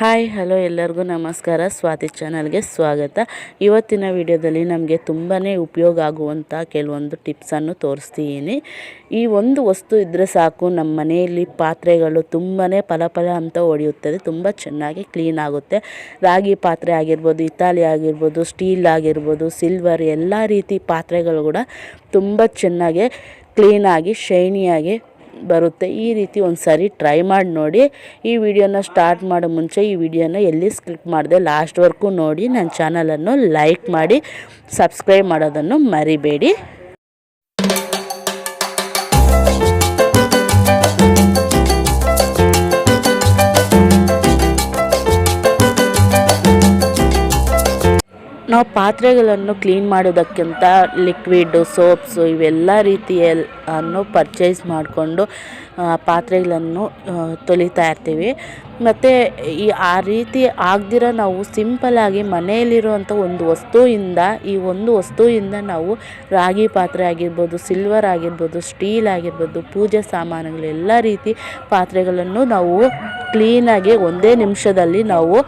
Hi hello ಎಲ್ಲರಿಗೂ ನಮಸ್ಕಾರ. ಸ್ವಾತಿ ಚಾನಲ್ಗೆ ಸ್ವಾಗತ. ಇವತ್ತಿನ ವಿಡಿಯೋದಲ್ಲಿ ನಮಗೆ ತುಂಬಾ ಉಪಯೋಗ ಆಗುವಂಥ ಕೆಲವೊಂದು ಟಿಪ್ಸನ್ನು ತೋರಿಸ್ತೀನಿ. ಈ ಒಂದು ವಸ್ತು ಇದ್ದರೆ ಸಾಕು, ನಮ್ಮ ಮನೆಯಲ್ಲಿ ಪಾತ್ರೆಗಳು ತುಂಬಾ ಫಲ ಅಂತ ಹೊಡೆಯುತ್ತದೆ, ತುಂಬ ಚೆನ್ನಾಗಿ ಕ್ಲೀನ್ ಆಗುತ್ತೆ. ರಾಗಿ ಪಾತ್ರೆ ಆಗಿರ್ಬೋದು, ಹಿತ್ತಾಳೆ ಆಗಿರ್ಬೋದು, ಸ್ಟೀಲ್ ಆಗಿರ್ಬೋದು, ಸಿಲ್ವರ್, ಎಲ್ಲ ರೀತಿ ಪಾತ್ರೆಗಳು ಕೂಡ ತುಂಬ ಚೆನ್ನಾಗಿ ಕ್ಲೀನಾಗಿ ಶೈನಿಯಾಗಿ ಬರುತ್ತೆ. ಈ ರೀತಿ ಒಂದು ಸಾರಿ ಟ್ರೈ ಮಾಡಿ ನೋಡಿ. ಈ ವಿಡಿಯೋನ ಸ್ಟಾರ್ಟ್ ಮಾಡೋ ಮುಂಚೆ ಈ ವಿಡಿಯೋನ ಎಲ್ಲಿ ಸ್ಕಿಪ್ ಮಾಡಿದೆ ಲಾಸ್ಟ್ವರೆಗೂ ನೋಡಿ. ನನ್ನ ಚಾನಲನ್ನು ಲೈಕ್ ಮಾಡಿ ಸಬ್ಸ್ಕ್ರೈಬ್ ಮಾಡೋದನ್ನು ಮರಿಬೇಡಿ. ನಾವು ಪಾತ್ರೆಗಳನ್ನು ಕ್ಲೀನ್ ಮಾಡೋದಕ್ಕಿಂತ ಲಿಕ್ವಿಡ್ಡು, ಸೋಪ್ಸು ಇವೆಲ್ಲ ರೀತಿಯನ್ನು ಪರ್ಚೇಸ್ ಮಾಡಿಕೊಂಡು ಪಾತ್ರೆಗಳನ್ನು ತೊಳಿತಾ ಇರ್ತೀವಿ. ಮತ್ತು ಆ ರೀತಿ ಆಗದಿರ ನಾವು ಸಿಂಪಲ್ಲಾಗಿ ಮನೆಯಲ್ಲಿರುವಂಥ ಒಂದು ವಸ್ತುವಿಂದ ನಾವು ರಾಗಿ ಪಾತ್ರೆ ಆಗಿರ್ಬೋದು, ಸಿಲ್ವರ್ ಆಗಿರ್ಬೋದು, ಸ್ಟೀಲ್ ಆಗಿರ್ಬೋದು, ಪೂಜೆ ಸಾಮಾನುಗಳು ಎಲ್ಲ ರೀತಿ ಪಾತ್ರೆಗಳನ್ನು ನಾವು ಕ್ಲೀನಾಗಿ ಒಂದೇ ನಿಮಿಷದಲ್ಲಿ ನಾವು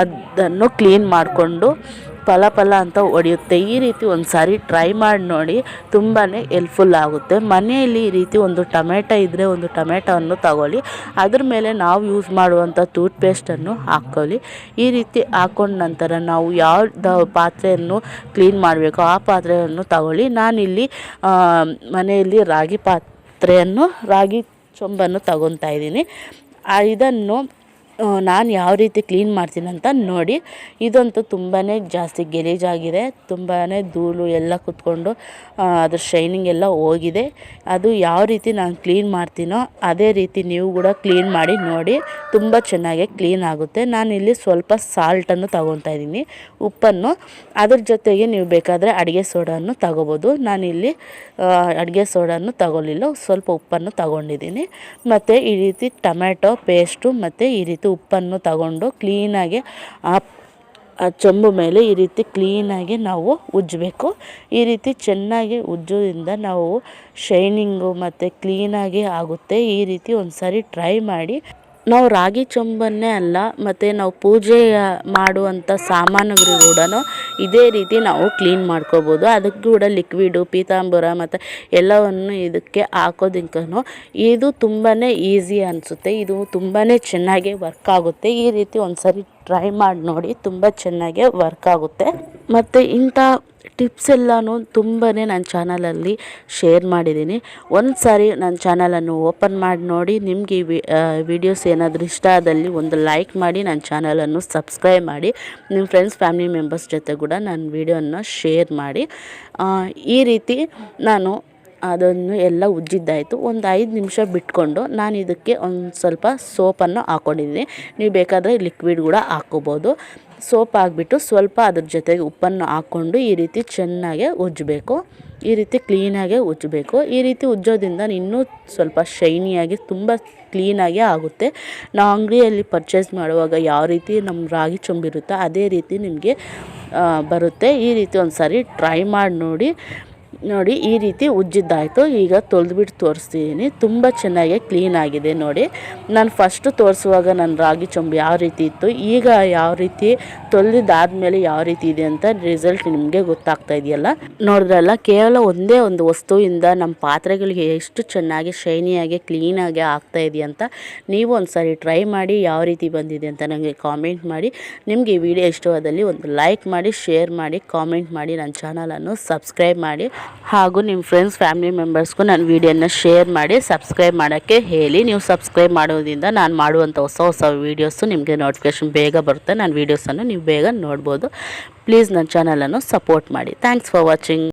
ಅದನ್ನು ಕ್ಲೀನ್ ಮಾಡಿಕೊಂಡು ಫಲ ಅಂತ ಹೊಡೆಯುತ್ತೆ. ಈ ರೀತಿ ಒಂದು ಸಾರಿ ಟ್ರೈ ಮಾಡಿ ನೋಡಿ, ತುಂಬಾ ಹೆಲ್ಪ್ಫುಲ್ ಆಗುತ್ತೆ. ಮನೆಯಲ್ಲಿ ಈ ರೀತಿ ಒಂದು ಟೊಮೆಟೊ ಇದ್ದರೆ ಒಂದು ಟೊಮೆಟೊವನ್ನು ತಗೊಳ್ಳಿ, ಅದ್ರ ಮೇಲೆ ನಾವು ಯೂಸ್ ಮಾಡುವಂಥ ಟೂತ್ಪೇಸ್ಟನ್ನು ಹಾಕ್ಕೊಳ್ಳಿ. ಈ ರೀತಿ ಹಾಕ್ಕೊಂಡ ನಂತರ ನಾವು ಯಾವ್ದು ಪಾತ್ರೆಯನ್ನು ಕ್ಲೀನ್ ಮಾಡಬೇಕು ಆ ಪಾತ್ರೆಯನ್ನು ತಗೊಳ್ಳಿ. ನಾನಿಲ್ಲಿ ಮನೆಯಲ್ಲಿ ರಾಗಿ ಚೊಂಬನ್ನು ತಗೊತಾ ಇದ್ದೀನಿ. ಇದನ್ನು ನಾನು ಯಾವ ರೀತಿ ಕ್ಲೀನ್ ಮಾಡ್ತೀನಿ ಅಂತ ನೋಡಿ. ಇದಂತೂ ತುಂಬಾ ಜಾಸ್ತಿ ಗಲೀಜಾಗಿದೆ, ತುಂಬಾ ಧೂಳು ಎಲ್ಲ ಕುತ್ಕೊಂಡು ಅದ್ರ ಶೈನಿಂಗ್ ಎಲ್ಲ ಹೋಗಿದೆ. ಅದು ಯಾವ ರೀತಿ ನಾನು ಕ್ಲೀನ್ ಮಾಡ್ತೀನೋ ಅದೇ ರೀತಿ ನೀವು ಕೂಡ ಕ್ಲೀನ್ ಮಾಡಿ ನೋಡಿ, ತುಂಬ ಚೆನ್ನಾಗಿ ಕ್ಲೀನ್ ಆಗುತ್ತೆ. ನಾನಿಲ್ಲಿ ಸ್ವಲ್ಪ ಸಾಲ್ಟನ್ನು ತಗೊತಾ ಇದ್ದೀನಿ, ಉಪ್ಪನ್ನು. ಅದ್ರ ಜೊತೆಗೆ ನೀವು ಬೇಕಾದರೆ ಅಡುಗೆ ಸೋಡನ್ನು ತಗೋಬೋದು. ನಾನಿಲ್ಲಿ ಅಡುಗೆ ಸೋಡನ್ನು ತಗೊಳ್ಳಿಲ್ಲ, ಸ್ವಲ್ಪ ಉಪ್ಪನ್ನು ತಗೊಂಡಿದ್ದೀನಿ. ಮತ್ತು ಈ ರೀತಿ ಟೊಮೆಟೊ ಪೇಸ್ಟು ಮತ್ತು ಈ ರೀತಿ ಉಪ್ಪನ್ನು ತಗೊಂಡು ಕ್ಲೀನಾಗಿ ಆ ಚೊಂಬು ಮೇಲೆ ಈ ರೀತಿ ಕ್ಲೀನಾಗಿ ನಾವು ಉಜ್ಜಬೇಕು. ಈ ರೀತಿ ಚೆನ್ನಾಗಿ ಉಜ್ಜೋದ್ರಿಂದ ನಾವು ಶೈನಿಂಗು ಮತ್ತು ಕ್ಲೀನಾಗಿ ಆಗುತ್ತೆ. ಈ ರೀತಿ ಒಂದು ಸಾರಿ ಟ್ರೈ ಮಾಡಿ. ನಾವು ರಾಗಿ ಚೊಂಬನ್ನೇ ಅಲ್ಲ, ಮತ್ತು ನಾವು ಪೂಜೆ ಮಾಡುವಂಥ ಸಾಮಾನುಗಳು ಕೂಡ ಇದೇ ರೀತಿ ನಾವು ಕ್ಲೀನ್ ಮಾಡ್ಕೋಬೋದು. ಅದಕ್ಕೆ ಕೂಡ ಲಿಕ್ವಿಡು, ಪೀತಾಂಬರ ಮತ್ತು ಎಲ್ಲವನ್ನು ಇದಕ್ಕೆ ಹಾಕೋದಕ್ಕೂ ಇದು ತುಂಬಾ ಈಸಿ ಅನಿಸುತ್ತೆ. ಇದು ತುಂಬಾ ಚೆನ್ನಾಗಿ ವರ್ಕ್ ಆಗುತ್ತೆ. ಈ ರೀತಿ ಒಂದು ಸಾರಿ ಟ್ರೈ ಮಾಡಿ ನೋಡಿ, ತುಂಬ ಚೆನ್ನಾಗೇ ವರ್ಕ್ ಆಗುತ್ತೆ. ಮತ್ತು ಇಂಥ ಟಿಪ್ಸ್ ಎಲ್ಲನೂ ತುಂಬಾ ನನ್ನ ಚಾನಲಲ್ಲಿ ಶೇರ್ ಮಾಡಿದ್ದೀನಿ. ಒಂದು ಸಾರಿ ನನ್ನ ಚಾನಲನ್ನು ಓಪನ್ ಮಾಡಿ ನೋಡಿ. ನಿಮಗೆ ಈ ವಿಡಿಯೋಸ್ ಏನಾದರೂ ಇಷ್ಟ ಆದಲ್ಲಿ ಒಂದು ಲೈಕ್ ಮಾಡಿ, ನನ್ನ ಚಾನಲನ್ನು ಸಬ್ಸ್ಕ್ರೈಬ್ ಮಾಡಿ, ನಿಮ್ಮ ಫ್ರೆಂಡ್ಸ್ ಫ್ಯಾಮಿಲಿ ಮೆಂಬರ್ಸ್ ಜೊತೆ ಕೂಡ ನನ್ನ ವಿಡಿಯೋನ ಶೇರ್ ಮಾಡಿ. ಈ ರೀತಿ ನಾನು ಅದನ್ನು ಎಲ್ಲ ಉಜ್ಜಿದ್ದಾಯಿತು. ಒಂದು 5 ನಿಮಿಷ ಬಿಟ್ಕೊಂಡು ನಾನು ಇದಕ್ಕೆ ಒಂದು ಸ್ವಲ್ಪ ಸೋಪನ್ನು ಹಾಕ್ಕೊಂಡಿದ್ದೀನಿ. ನೀವು ಬೇಕಾದರೆ ಲಿಕ್ವಿಡ್ ಕೂಡ ಹಾಕ್ಕೋಬೋದು. ಸೋಪ್ ಹಾಕ್ಬಿಟ್ಟು ಸ್ವಲ್ಪ ಅದ್ರ ಜೊತೆಗೆ ಉಪ್ಪನ್ನು ಹಾಕ್ಕೊಂಡು ಈ ರೀತಿ ಚೆನ್ನಾಗೆ ಉಜ್ಜಬೇಕು. ಈ ರೀತಿ ಕ್ಲೀನಾಗೆ ಉಜ್ಜಬೇಕು. ಈ ರೀತಿ ಉಜ್ಜೋದ್ರಿಂದ ಇನ್ನೂ ಸ್ವಲ್ಪ ಶೈನಿಯಾಗಿ ತುಂಬ ಕ್ಲೀನಾಗಿ ಆಗುತ್ತೆ. ನಾವು ಅಂಗಡಿಯಲ್ಲಿ ಪರ್ಚೇಸ್ ಮಾಡುವಾಗ ಯಾವ ರೀತಿ ನಮ್ಮ ರಾಗಿ ಚೊಂಬಿರುತ್ತೋ ಅದೇ ರೀತಿ ನಿಮಗೆ ಬರುತ್ತೆ. ಈ ರೀತಿ ಒಂದು ಸಾರಿ ಟ್ರೈ ಮಾಡಿ ನೋಡಿ. ಈ ರೀತಿ ಉಜ್ಜಿದ್ದಾಯಿತು. ಈಗ ತೊಳೆದ್ಬಿಟ್ಟು ತೋರಿಸ್ತಿದ್ದೀನಿ. ತುಂಬ ಚೆನ್ನಾಗಿ ಕ್ಲೀನ್ ಆಗಿದೆ ನೋಡಿ. ನಾನು ಫಸ್ಟು ತೋರಿಸುವಾಗ ನನ್ನ ರಾಗಿ ಚೊಂಬು ಯಾವ ರೀತಿ ಇತ್ತು, ಈಗ ಯಾವ ರೀತಿ ತೊಳೆದಿದ್ದಾದಮೇಲೆ ಯಾವ ರೀತಿ ಇದೆ ಅಂತ ರಿಸಲ್ಟ್ ನಿಮಗೆ ಗೊತ್ತಾಗ್ತಾ ಇದೆಯಲ್ಲ. ನೋಡಿದ್ರಲ್ಲ, ಕೇವಲ ಒಂದೇ ಒಂದು ವಸ್ತುವಿಂದ ನಮ್ಮ ಪಾತ್ರೆಗಳಿಗೆ ಎಷ್ಟು ಚೆನ್ನಾಗಿ ಶೈನಿಯಾಗಿ ಕ್ಲೀನಾಗಿ ಆಗ್ತಾ ಇದೆಯಂತ. ನೀವು ಒಂದು ಸಾರಿ ಟ್ರೈ ಮಾಡಿ, ಯಾವ ರೀತಿ ಬಂದಿದೆ ಅಂತ ನನಗೆ ಕಾಮೆಂಟ್ ಮಾಡಿ. ನಿಮಗೆ ಈ ವಿಡಿಯೋ ಇಷ್ಟವಾದಲ್ಲಿ ಒಂದು ಲೈಕ್ ಮಾಡಿ, ಶೇರ್ ಮಾಡಿ, ಕಾಮೆಂಟ್ ಮಾಡಿ, ನನ್ನ ಚಾನಲನ್ನು ಸಬ್ಸ್ಕ್ರೈಬ್ ಮಾಡಿ. ಹಾಗೂ ನಿಮ್ಮ ಫ್ರೆಂಡ್ಸ್ ಫ್ಯಾಮಿಲಿ ಮೆಂಬರ್ಸ್ಗೂ ನನ್ನ ವಿಡಿಯೋನ ಶೇರ್ ಮಾಡಿ, ಸಬ್ಸ್ಕ್ರೈಬ್ ಮಾಡೋಕ್ಕೆ ಹೇಳಿ. ನೀವು ಸಬ್ಸ್ಕ್ರೈಬ್ ಮಾಡೋದ್ರಿಂದ ನಾನು ಮಾಡುವಂಥ ಹೊಸ ವೀಡಿಯೋಸು ನಿಮಗೆ ನೋಟಿಫಿಕೇಷನ್ ಬೇಗ ಬರುತ್ತೆ. ನನ್ನ ವೀಡಿಯೋಸನ್ನು ನೀವು ಬೇಗ ನೋಡ್ಬೋದು. ಪ್ಲೀಸ್ ನನ್ನ ಚಾನಲನ್ನು ಸಪೋರ್ಟ್ ಮಾಡಿ. Thanks for watching.